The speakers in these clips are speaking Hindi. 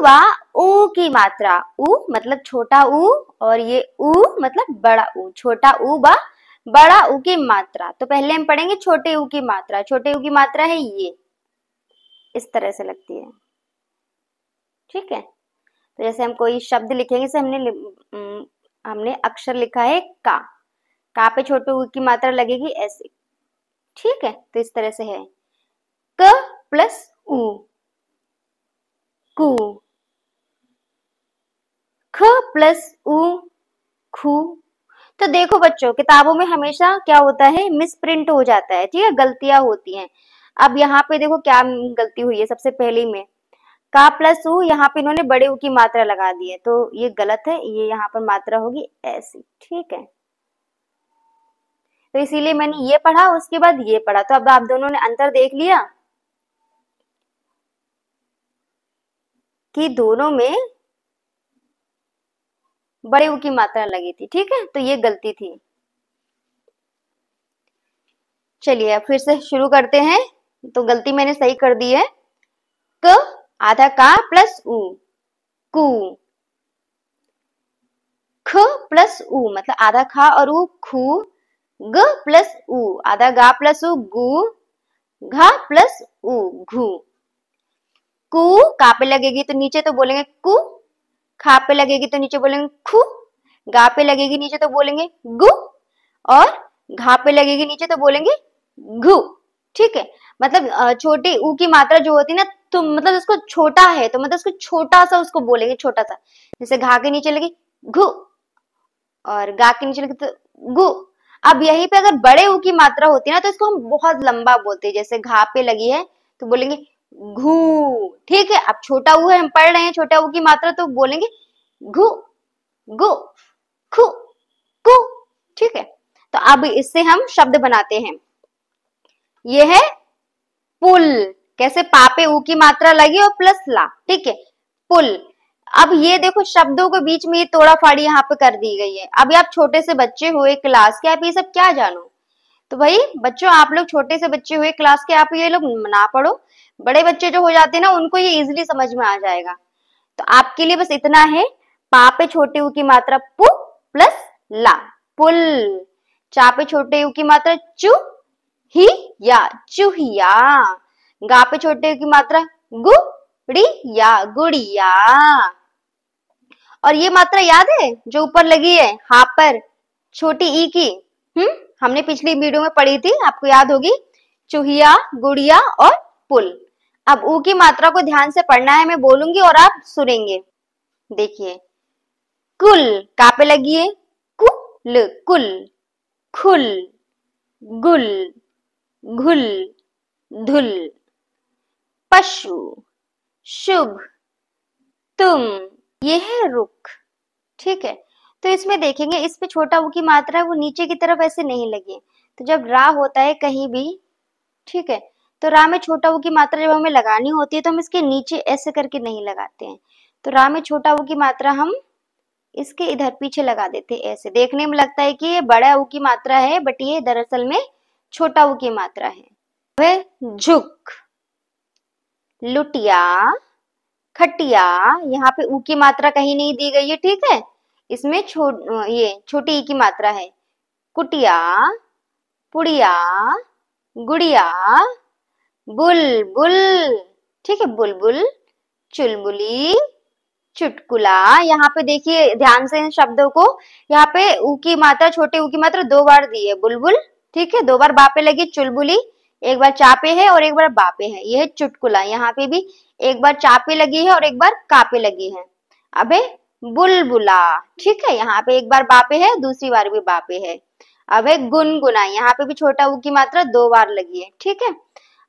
व ऊ की मात्रा, ऊ मतलब छोटा ऊ और ये ऊ मतलब बड़ा ऊ, छोटा ऊ व बड़ा ऊ की मात्रा। तो पहले हम पढ़ेंगे छोटे ऊ की मात्रा। छोटे ऊ की मात्रा है ये, इस तरह से लगती है, ठीक है। तो जैसे हम कोई शब्द लिखेंगे, जैसे हमने अक्षर लिखा है का पे छोटे ऊ की मात्रा लगेगी ऐसे, ठीक है। तो इस तरह से है क प्लस ऊ, कु, ख प्लस ऊ, खू। तो देखो बच्चों, किताबों में हमेशा क्या होता है, मिस प्रिंट हो जाता है, ठीक है, गलतियां होती हैं। अब यहाँ पे देखो क्या गलती हुई है, सबसे पहले में का प्लस ऊ, यहाँ पे इन्होंने बड़े ऊ की मात्रा लगा दी है, तो ये गलत है, ये यहाँ पर मात्रा होगी ऐसी, ठीक है। तो इसीलिए मैंने ये पढ़ा, उसके बाद ये पढ़ा। तो अब आप दोनों ने अंतर देख लिया कि दोनों में बड़े ऊ की मात्रा लगी थी, ठीक है। तो ये गलती थी। चलिए अब फिर से शुरू करते हैं। तो गलती मैंने सही कर दी है। क आधा का प्लस ऊ, कु। ख प्लस ऊ मतलब आधा खा और ऊ, खू। ग प्लस ऊ आधा गा प्लस ऊ, गु। घा प्लस ऊ, घू। कु का पे लगेगी तो नीचे तो बोलेंगे कु, खा पे लगेगी तो नीचे बोलेंगे खू, गा पे लगेगी नीचे तो बोलेंगे गु, और घा पे लगेगी नीचे तो बोलेंगे घू, ठीक है। मतलब छोटी ऊ की मात्रा जो होती है ना, तो मतलब उसको छोटा है तो मतलब उसको छोटा सा उसको बोलेंगे, छोटा सा। जैसे घा के नीचे लगी घू और गा के नीचे लगी तो गु। अब यहीं पे अगर बड़े ऊ की मात्रा होती है ना, तो इसको हम बहुत लंबा बोलते हैं। जैसे घा पे लगी है तो बोलेंगे घू, ठीक है। अब छोटा ऊ है, हम पढ़ रहे हैं छोटा ऊ की मात्रा, तो बोलेंगे घू, गु, खू, कु, ठीक है। तो अब इससे हम शब्द बनाते हैं। ये है पुल। कैसे, पापे ऊ की मात्रा लगी और प्लस ला, ठीक है, पुल। अब ये देखो शब्दों के बीच में ये तोड़ा फाड़ी यहाँ पे कर दी गई है। अभी आप छोटे से बच्चे हुए क्लास के, आप ये सब क्या जानो। तो भाई बच्चों, आप लोग छोटे से बच्चे हुए क्लास के, आप ये लोग ना पढ़ो। बड़े बच्चे जो हो जाते हैं ना, उनको ये इजिली समझ में आ जाएगा। तो आपके लिए बस इतना है, पा पे छोटे ऊ की मात्रा पु प्लस ला, पुल। चा पे छोटे ऊ की मात्रा चू ही या, चूहिया। गा पे छोटे ऊ की मात्रा गु ड़ी या, गुड़िया। और ये मात्रा याद है जो ऊपर लगी है हा पर, छोटी ई की, हमने पिछली वीडियो में पढ़ी थी, आपको याद होगी, चूहिया, गुड़िया और पुल। अब ऊ की मात्रा को ध्यान से पढ़ना है, मैं बोलूंगी और आप सुनेंगे। देखिए, कुल का पे लगी है कुल, कुल। खुल, गुल, घुल, धुल। पशु, शुभ, तुम। ये है रुख, ठीक है। तो इसमें देखेंगे, इस पे छोटा ऊ की मात्रा है वो नीचे की तरफ ऐसे नहीं लगी। तो जब रा होता है कहीं भी, ठीक है, तो रा में छोटा ऊ की मात्रा जब हमें लगानी होती है तो हम इसके नीचे ऐसे करके नहीं लगाते हैं। तो रा में छोटा ऊ की मात्रा हम इसके इधर पीछे लगा देते हैं। ऐसे देखने में लगता है कि ये बड़ा ऊ की मात्रा है, बट ये दरअसल में छोटा ऊ की मात्रा है। वह झुक, लुटिया, खटिया। यहाँ पे ऊ की मात्रा कहीं नहीं दी गई है, ठीक है। इसमें ये छोटी ई की मात्रा है। कुटिया, पुड़िया, गुड़िया, बुलबुल, ठीक है, बुलबुल, चुलबुली, चुटकुला। यहाँ पे देखिए ध्यान से इन शब्दों को, यहाँ पे ऊ की मात्रा, छोटे ऊ की मात्रा 2 बार दी है, बुलबुल, ठीक है, 2 बार बापे लगी, चुलबुली, 1 बार चापे है और 1 बार बापे है। यह है चुटकुला, यहाँ पे भी 1 बार चापे लगी है और 1 बार कापे लगी है। अब है बुलबुला, ठीक है, यहाँ पे 1 बार बापे है, दूसरी बार भी बापे है। अब है गुनगुना, यहाँ पे भी छोटा ऊ की मात्रा 2 बार लगी है, ठीक है।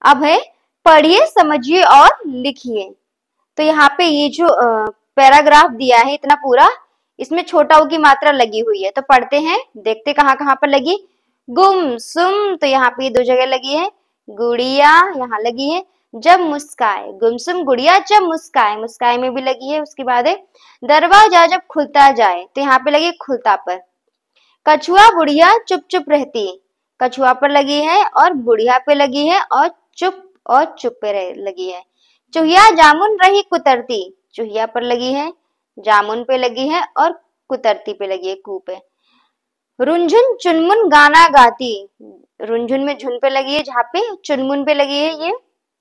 अब है पढ़िए, समझिए और लिखिए। तो यहाँ पे ये जो पैराग्राफ दिया है इतना पूरा, इसमें छोटा ऊ की मात्रा लगी हुई है। तो पढ़ते हैं, देखते कहाँ कहाँ पर लगी। गुमसुम, तो यहाँ पे 2 जगह लगी है। गुड़िया यहाँ लगी है। जब मुस्काए, गुमसुम गुड़िया जब मुस्काए, मुस्काए में भी लगी है। उसके बाद है दरवाजा जब खुलता जाए, तो यहाँ पे लगी खुलता पर। कछुआ बुढ़िया चुप चुप रहती, कछुआ पर लगी है और बुढ़िया पे लगी है और चुप पे लगी है। चूहिया जामुन रही कुतरती, चूहिया पर लगी है, जामुन पे लगी है और कुतरती पे लगी है, कू पे। रुनझुन चुनमुन गाना गाती, रुनझुन में झुन पे लगी है जहाँ पे, चुनमुन पे लगी है, ये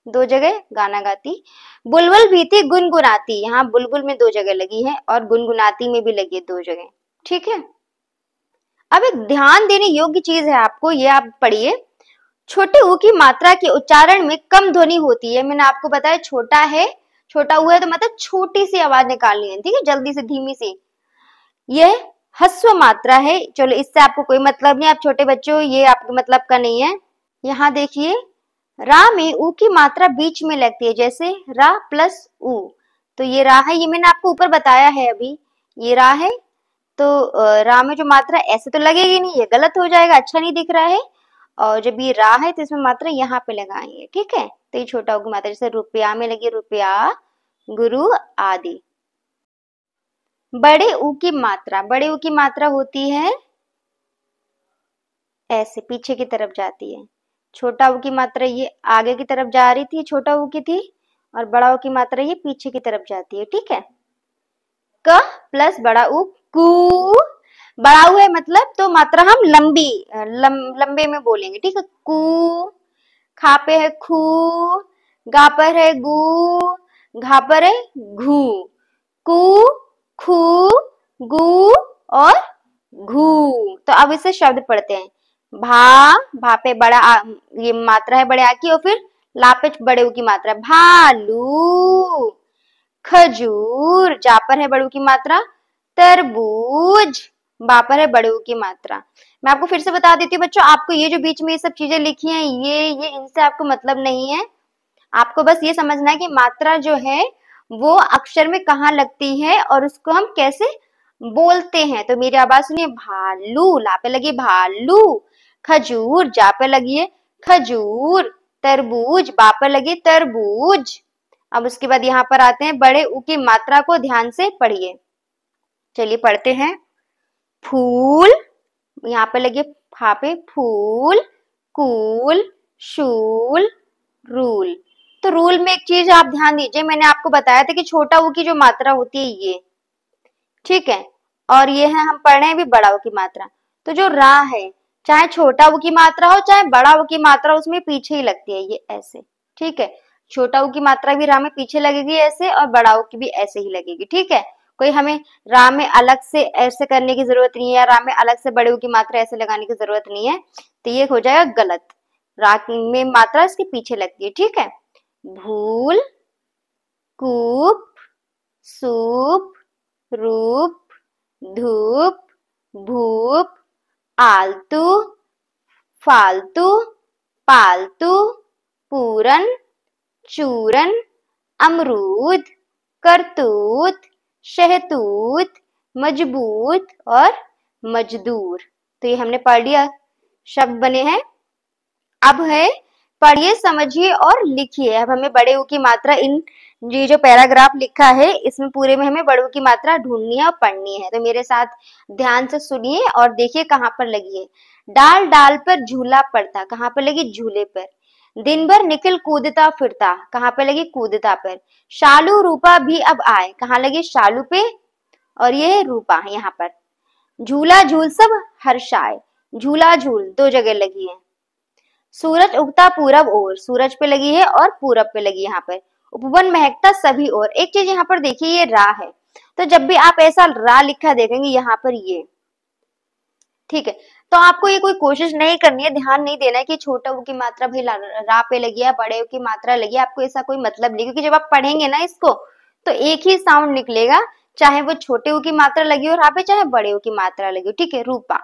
2 जगह गाना गाती। बुलबुल भी थी गुनगुनाती, यहाँ बुलबुल में 2 जगह लगी है और गुनगुनाती में भी लगी है 2 जगह। ठीक है। अब एक ध्यान देने योग्य चीज है आपको, ये आप पढ़िए। छोटे ऊ की मात्रा के उच्चारण में कम ध्वनि होती है। मैंने आपको बताया छोटा है, छोटा ऊ है तो मतलब छोटी सी आवाज निकालनी है, ठीक है, जल्दी से, धीमी सी। यह ह्रस्व मात्रा है। चलो इससे आपको कोई मतलब नहीं, आप छोटे बच्चों, ये आपके मतलब का नहीं है। यहाँ देखिए, रा में ऊ की मात्रा बीच में लगती है, जैसे रा प्लस ऊ, तो ये रा है, ये मैंने आपको ऊपर बताया है अभी, ये रा है। तो रा में जो मात्रा ऐसे तो लगेगी नहीं, ये गलत हो जाएगा, अच्छा नहीं दिख रहा है। और जब ये रा है तो इसमें मात्रा यहाँ पे लगाएंगे, ठीक है। तो ये छोटा ऊ की मात्रा, जैसे रुपया में लगी रुपया, गुरु आदि। बड़े ऊ की मात्रा, बड़े ऊ की मात्रा होती है ऐसे, पीछे की तरफ जाती है। छोटा ऊ की मात्रा ये आगे की तरफ जा रही थी, छोटा ऊ की थी, और बड़ा ऊ की मात्रा ये पीछे की तरफ जाती है, ठीक है। क प्लस बड़ा ऊ, कू। बड़ा ऊ है मतलब तो मात्रा हम लंबी लंबे में बोलेंगे, ठीक है। कू। खा पे है खू, गा पर है गू, घा पर है घू। कू, खू, गू और घू। तो अब इसे शब्द पढ़ते हैं। भा पे बड़ा ये मात्रा है बड़े आ की, और फिर ला पे बड़े ऊ की मात्रा, भालू। खजूर, जा पर है बड़ू की मात्रा, तरबूज, बा पर है बड़ू की मात्रा। मैं आपको फिर से बता देती हूँ बच्चों, आपको ये जो बीच में ये सब चीजें लिखी हैं, ये इनसे आपको मतलब नहीं है। आपको बस ये समझना है कि मात्रा जो है वो अक्षर में कहाँ लगती है और उसको हम कैसे बोलते हैं। तो मेरी आवाज सुनिए, भालू, ला पे लगी भालू। खजूर, जा पे लगी है खजूर। तरबूज, बा पर लगी तरबूज। अब उसके बाद यहाँ पर आते हैं, बड़े ऊ की मात्रा को ध्यान से पढ़िए। चलिए पढ़ते हैं। फूल, यहाँ पे लगे फा पे, फूल। कूल, शूल, रूल। तो रूल में एक चीज आप ध्यान दीजिए, मैंने आपको बताया था कि छोटा ऊ की जो मात्रा होती है ये, ठीक है, और ये है हम पढ़ रहे हैं अभी बड़ा ऊ की मात्रा। तो जो रा है, चाहे छोटा ऊ की मात्रा हो चाहे बड़ा ऊ की मात्रा, उसमें पीछे ही लगती है ये ऐसे, ठीक है। छोटा ऊ की मात्रा भी रा में पीछे लगेगी ऐसे, और बड़ा ऊ की भी ऐसे ही लगेगी, ठीक है। कोई हमें रा में अलग से ऐसे करने की जरूरत नहीं है, या रा में अलग से बड़े ऊ की मात्रा ऐसे लगाने की जरूरत नहीं है, तो ये हो जाएगा गलत। रा में मात्रा इसके पीछे लगती है, ठीक है। भूल, कूप, सूप, रूप, धूप, भूप, आलतू, फालतू, पालतू, पूरन, चूरन, अमरूद, करतूत, शहतूत, मजबूत और मजदूर। तो ये हमने पढ़ लिया, शब्द बने हैं। अब है पढ़िए, समझिए और लिखिए। अब हमें बड़े ऊ की मात्रा, इन ये जो पैराग्राफ लिखा है इसमें पूरे में हमें बड़े ऊ की मात्रा ढूंढनी है और पढ़नी है। तो मेरे साथ ध्यान से सुनिए और देखिए कहाँ पर लगी है। डाल डाल पर झूला पड़ता, कहाँ पर लगी, झूले पर। दिन भर निकल कूदता फिरता, कहाँ पे लगी, कूदता पर। शालू रूपा भी अब आए, कहाँ लगी, शालू पे, और ये रूपा है यहाँ पर। झूला झूल सब हर्षाए, झूला झूल 2 जगह लगी है। सूरज उगता पूरब ओर, सूरज पे लगी है और पूरब पे लगी यहाँ पर। उपवन महकता सभी ओर। एक चीज यहाँ पर देखिए, ये रा है, तो जब भी आप ऐसा रा लिखा देखेंगे यहाँ पर ये, ठीक है, तो आपको ये कोई कोशिश नहीं करनी है, ध्यान नहीं देना है कि छोटा ऊ की मात्रा भाई रा पे लगी है, बड़े ऊ की मात्रा लगी है, आपको ऐसा कोई मतलब नहीं, क्योंकि जब आप पढ़ेंगे ना इसको तो एक ही साउंड निकलेगा, चाहे वो छोटे ऊ की मात्रा लगी हो रा पे, चाहे बड़े ऊ की मात्रा लगी हो, ठीक है। रूपा,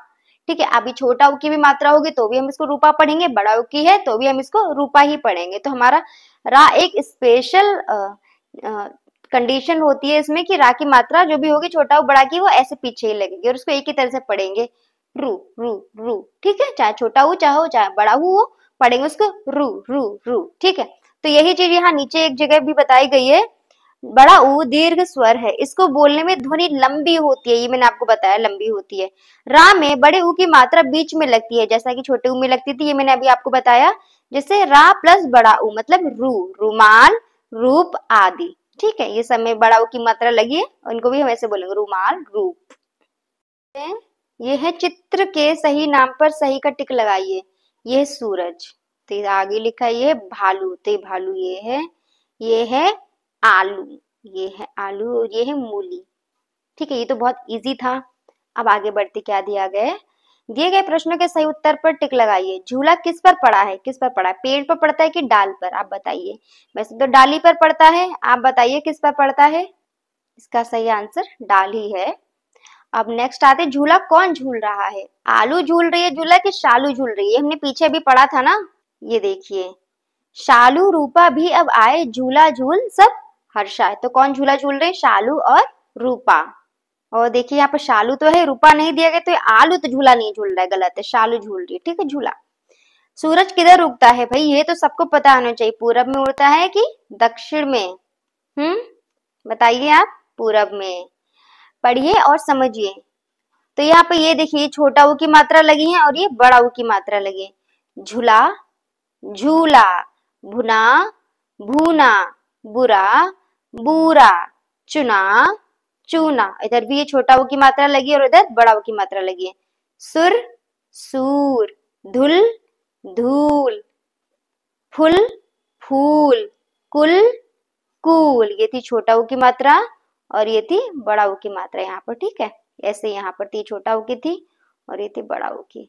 ठीक है। अभी छोटा ऊ की भी मात्रा होगी तो भी हम इसको रूपा पढ़ेंगे, बड़ा ऊ की है तो भी हम इसको रूपा ही पढ़ेंगे। तो हमारा रा एक स्पेशल कंडीशन होती है इसमें कि रा की मात्रा जो भी होगी छोटा ऊ बड़ा की, वो ऐसे पीछे ही लगेगी और उसको एक ही तरह से पढ़ेंगे, रू रू रू, ठीक है। चाहे छोटा ऊ चाहे चाहे बड़ा ऊ हो, पढ़ेंगे उसको रू रू रू, ठीक है। तो यही चीज यहाँ नीचे एक जगह भी बताई गई है। बड़ा ऊ दीर्घ स्वर है, इसको बोलने में ध्वनि लंबी होती है, ये मैंने आपको बताया लंबी होती है। रा में बड़े ऊ की मात्रा बीच में लगती है, जैसा कि छोटे ऊ में लगती थी, ये मैंने अभी आपको बताया। जैसे रा प्लस बड़ा ऊ मतलब रू, रुमाल, रूप आदि, ठीक है, ये सब में बड़ा ऊ की मात्रा लगी है और इनको भी हम ऐसे बोलेंगे, रुमाल, रूप। ये है चित्र के सही नाम पर सही का टिक लगाइए। ये है सूरज, तो ये आगे लिखा है ये भालू, तो ये भालू ये है आलू, ये है आलू और ये है मूली। ठीक है, ये तो बहुत इजी था। अब आगे बढ़ते क्या दिया गया है, दिए गए प्रश्नों के सही उत्तर पर टिक लगाइए। झूला किस पर पड़ा है, किस पर पड़ा है, पेड़ पर पड़ता है कि डाल पर, आप बताइए। वैसे तो डाली पर पड़ता है, आप बताइए किस पर पड़ता है। इसका सही आंसर डाल ही है। अब नेक्स्ट आते, झूला कौन झूल रहा है, आलू झूल रही है झूला कि शालू झूल रही है, हमने पीछे भी पढ़ा था ना। ये देखिए, शालू रूपा भी अब आए, झूला झूल सब हर्षाए। तो कौन झूला झूल रहे, शालू और रूपा। और देखिए यहाँ पर शालू तो है, रूपा नहीं दिया गया, तो आलू तो झूला नहीं झूल रहा है, गलत है, शालू झूल रही है। ठीक है, झूला। सूरज किधर उगता है, भाई ये तो सबको पता होना चाहिए, पूरब में उगता है कि दक्षिण में। बताइए आप, पूरब में। पढ़िए और समझिए। तो यहाँ पे ये देखिए, छोटा ऊ की मात्रा लगी है और ये बड़ा ऊ की मात्रा लगी है। झूला, झूला, भुना, भूना, बुरा, बूरा, चुना, चूना। इधर भी ये छोटा ऊ की मात्रा लगी है और इधर बड़ा ऊ की मात्रा लगी है। सुर, सूर, धुल, धूल, फुल, फूल, कुल, कूल। ये थी छोटा ऊ की मात्रा और ये थी बड़ा ऊ की मात्रा यहाँ पर। ठीक है, ऐसे यहाँ पर थी छोटा ऊ की थी और ये थी बड़ा ऊ की।